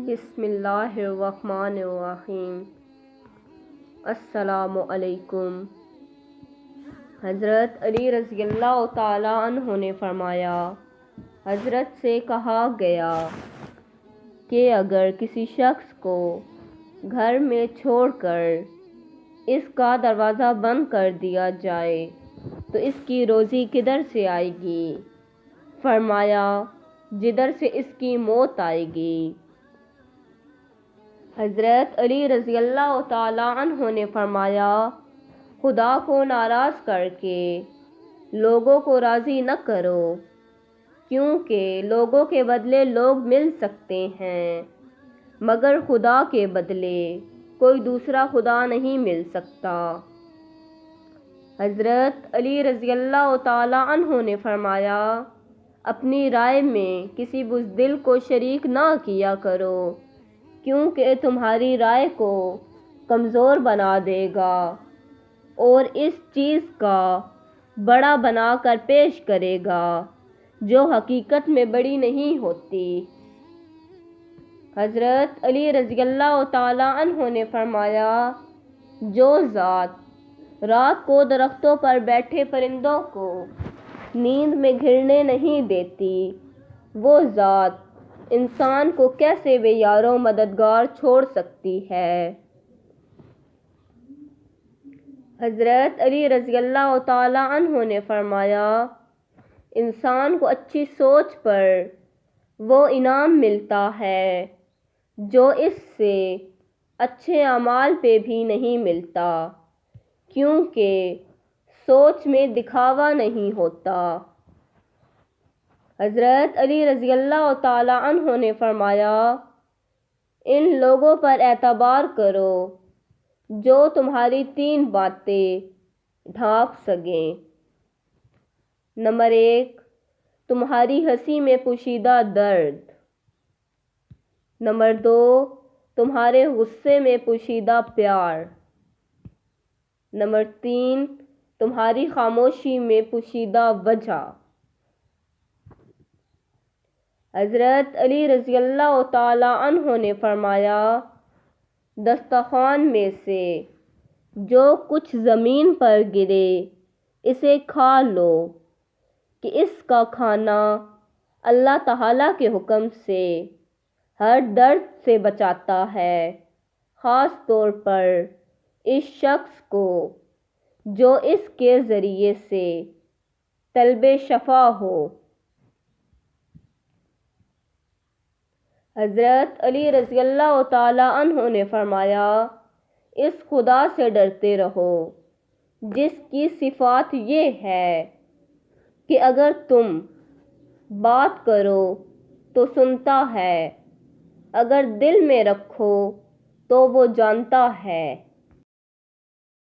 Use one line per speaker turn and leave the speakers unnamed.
بسم اللہ الرحمن الرحیم۔ السلام علیکم۔ حضرت علی رضی اللہ تعالیٰ عنہ نے فرمایا، حضرت سے کہا گیا کہ اگر کسی شخص کو گھر میں چھوڑ کر اس کا دروازہ بند کر دیا جائے تو اس کی روزی کدھر سے آئے گی؟ فرمایا، جدھر سے اس کی موت آئے گی۔ حضرت علی رضی اللہ تعالیٰ عنہ نے فرمایا، خدا کو ناراض کر کے لوگوں کو راضی نہ کرو، کیونکہ لوگوں کے بدلے لوگ مل سکتے ہیں مگر خدا کے بدلے کوئی دوسرا خدا نہیں مل سکتا۔ حضرت علی رضی اللہ تعالیٰ عنہ نے فرمایا، اپنی رائے میں کسی بزدل کو شریک نہ کیا کرو، کیونکہ تمہاری رائے کو کمزور بنا دے گا اور اس چیز کا بڑا بنا کر پیش کرے گا جو حقیقت میں بڑی نہیں ہوتی۔ حضرت علی رضی اللہ تعالیٰ عنہ نے فرمایا، جو ذات رات کو درختوں پر بیٹھے پرندوں کو نیند میں گھرنے نہیں دیتی، وہ ذات انسان کو کیسے بے یار و مددگار چھوڑ سکتی ہے؟ حضرت علی رضی اللہ تعالیٰ عنہ نے فرمایا، انسان کو اچھی سوچ پر وہ انعام ملتا ہے جو اس سے اچھے اعمال پہ بھی نہیں ملتا، کیونکہ سوچ میں دکھاوا نہیں ہوتا۔ حضرت علی رضی اللہ تعالیٰ عنہ نے فرمایا، ان لوگوں پر اعتبار کرو جو تمہاری 3 باتیں ڈھانپ سکیں۔ نمبر 1، تمہاری ہنسی میں پوشیدہ درد۔ نمبر 2، تمہارے غصے میں پوشیدہ پیار۔ نمبر 3، تمہاری خاموشی میں پوشیدہ وجہ۔ حضرت علی رضی اللہ تعالیٰ عنہ نے فرمایا، دسترخوان میں سے جو کچھ زمین پر گرے اسے کھا لو، کہ اس کا کھانا اللہ تعالیٰ کے حکم سے ہر درد سے بچاتا ہے، خاص طور پر اس شخص کو جو اس کے ذریعے سے طلب شفا ہو۔ حضرت علی رضی اللہ تعالیٰ عنہ نے فرمایا، اس خدا سے ڈرتے رہو جس کی صفات یہ ہے کہ اگر تم بات کرو تو سنتا ہے، اگر دل میں رکھو تو وہ جانتا ہے۔